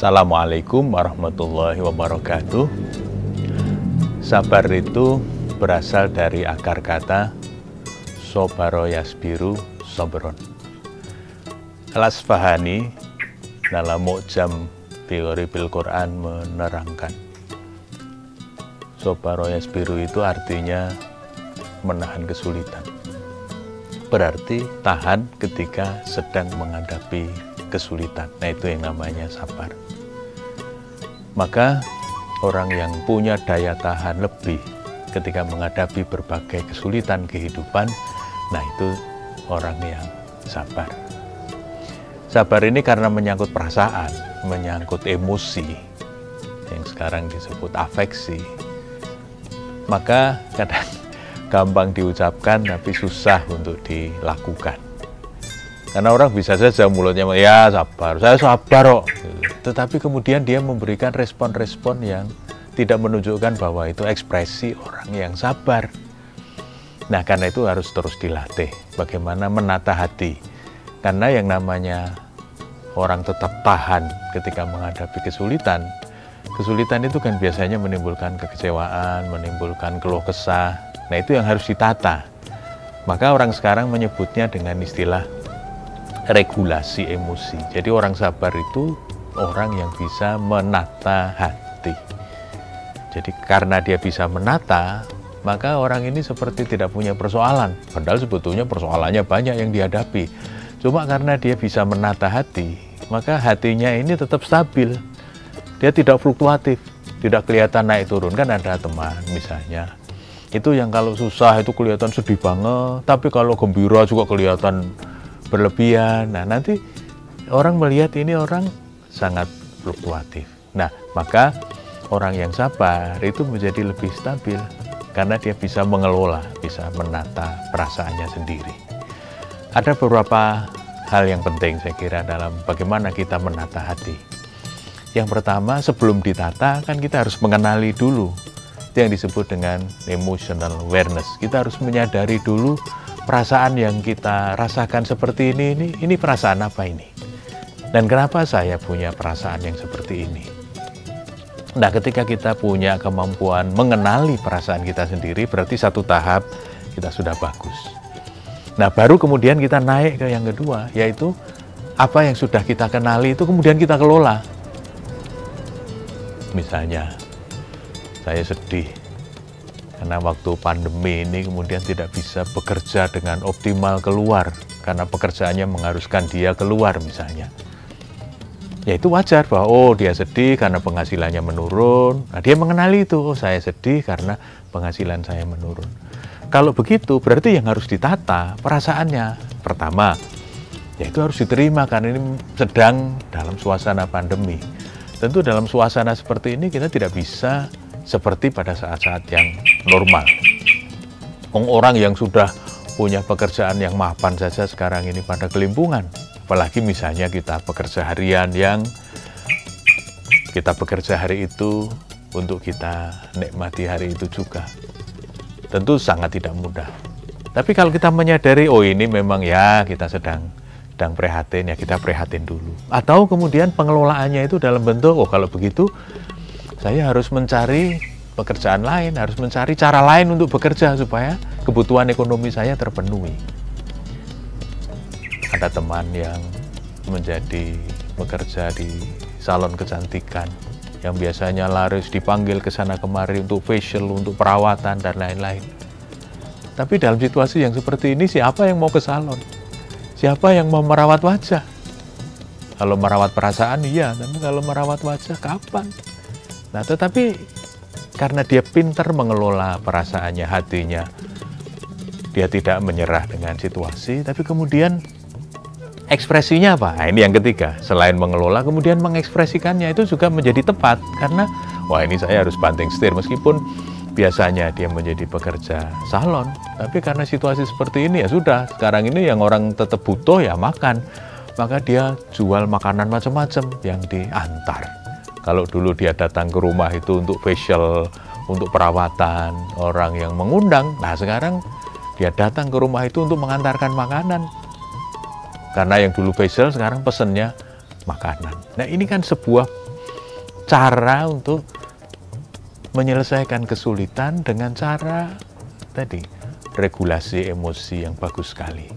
Assalamualaikum warahmatullahi wabarakatuh. Sabar itu berasal dari akar kata sobaro yasbiru sobron. Al-Asfahani dalam Mu'jam Teori Bil Quran menerangkan, sobaro yasbiru itu artinya menahan kesulitan. Berarti tahan ketika sedang menghadapi kesulitan. Nah, itu yang namanya sabar. Maka orang yang punya daya tahan lebih ketika menghadapi berbagai kesulitan kehidupan, nah itu orang yang sabar. Sabar ini karena menyangkut perasaan, menyangkut emosi, yang sekarang disebut afeksi. Maka kadang gampang diucapkan tapi susah untuk dilakukan. Karena orang bisa saja mulutnya, ya sabar, saya sabar kok. Tetapi kemudian dia memberikan respon-respon yang tidak menunjukkan bahwa itu ekspresi orang yang sabar. Nah, karena itu harus terus dilatih. Bagaimana menata hati. Karena yang namanya orang tetap tahan ketika menghadapi kesulitan. Kesulitan itu kan biasanya menimbulkan kekecewaan, menimbulkan keluh kesah. Nah, itu yang harus ditata. Maka orang sekarang menyebutnya dengan istilah regulasi emosi. Jadi orang sabar itu orang yang bisa menata hati. Jadi karena dia bisa menata, maka orang ini seperti tidak punya persoalan. Padahal sebetulnya persoalannya banyak yang dihadapi. Cuma karena dia bisa menata hati, maka hatinya ini tetap stabil. Dia tidak fluktuatif, tidak kelihatan naik turun. Kan ada teman misalnya, itu yang kalau susah itu kelihatan sedih banget, tapi kalau gembira juga kelihatan berlebihan. Nah, nanti orang melihat ini orang sangat fluktuatif. Nah, maka orang yang sabar itu menjadi lebih stabil karena dia bisa mengelola, bisa menata perasaannya sendiri. Ada beberapa hal yang penting saya kira dalam bagaimana kita menata hati. Yang pertama, sebelum ditata kan kita harus mengenali dulu. Itu yang disebut dengan emotional awareness. Kita harus menyadari dulu perasaan yang kita rasakan seperti ini perasaan apa ini? Dan kenapa saya punya perasaan yang seperti ini? Nah, ketika kita punya kemampuan mengenali perasaan kita sendiri, berarti satu tahap kita sudah bagus. Nah, baru kemudian kita naik ke yang kedua, yaitu apa yang sudah kita kenali itu kemudian kita kelola. Misalnya, saya sedih karena waktu pandemi ini kemudian tidak bisa bekerja dengan optimal keluar karena pekerjaannya mengharuskan dia keluar misalnya. Ya itu wajar bahwa dia sedih karena penghasilannya menurun. Nah, dia mengenali itu, saya sedih karena penghasilan saya menurun. Kalau begitu berarti yang harus ditata perasaannya. Pertama, ya itu harus diterima karena ini sedang dalam suasana pandemi. Tentu dalam suasana seperti ini kita tidak bisa seperti pada saat-saat yang normal. Orang yang sudah punya pekerjaan yang mapan saja sekarang ini pada kelimpungan. Apalagi misalnya kita pekerja harian yang kita bekerja hari itu untuk kita nikmati hari itu juga. Tentu sangat tidak mudah. Tapi kalau kita menyadari, oh ini memang ya kita sedang prihatin, ya kita prihatin dulu. Atau kemudian pengelolaannya itu dalam bentuk, oh kalau begitu saya harus mencari pekerjaan lain, harus mencari cara lain untuk bekerja supaya kebutuhan ekonomi saya terpenuhi. Ada teman yang menjadi bekerja di salon kecantikan, yang biasanya laris dipanggil ke sana kemari untuk facial, untuk perawatan, dan lain-lain. Tapi dalam situasi yang seperti ini, siapa yang mau ke salon? Siapa yang mau merawat wajah? Kalau merawat perasaan, iya. Tapi kalau merawat wajah, kapan? Nah, tetapi karena dia pintar mengelola perasaannya, hatinya, dia tidak menyerah dengan situasi, tapi kemudian ekspresinya apa? Nah, ini yang ketiga. Selain mengelola, kemudian mengekspresikannya itu juga menjadi tepat. Karena, wah ini saya harus banting setir. Meskipun biasanya dia menjadi pekerja salon, tapi karena situasi seperti ini, ya sudah. Sekarang ini yang orang tetap butuh ya makan. Maka dia jual makanan macam-macam yang diantar. Kalau dulu dia datang ke rumah itu untuk facial, untuk perawatan, orang yang mengundang. Nah sekarang dia datang ke rumah itu untuk mengantarkan makanan. Karena yang dulu facial sekarang pesennya makanan. Nah ini kan sebuah cara untuk menyelesaikan kesulitan dengan cara tadi, regulasi emosi yang bagus sekali.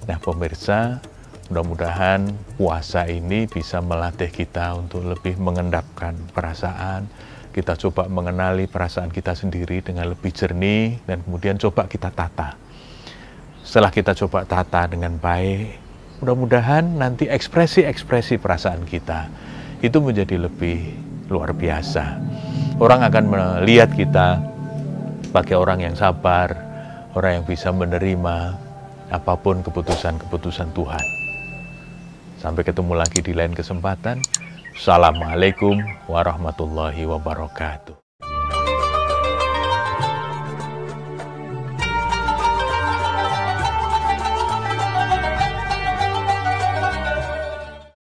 Nah pemirsa, mudah-mudahan puasa ini bisa melatih kita untuk lebih mengendapkan perasaan. Kita coba mengenali perasaan kita sendiri dengan lebih jernih dan kemudian coba kita tata. Setelah kita coba tata dengan baik, mudah-mudahan nanti ekspresi-ekspresi perasaan kita itu menjadi lebih luar biasa. Orang akan melihat kita sebagai orang yang sabar, orang yang bisa menerima apapun keputusan-keputusan Tuhan. Sampai ketemu lagi di lain kesempatan. Assalamualaikum warahmatullahi wabarakatuh.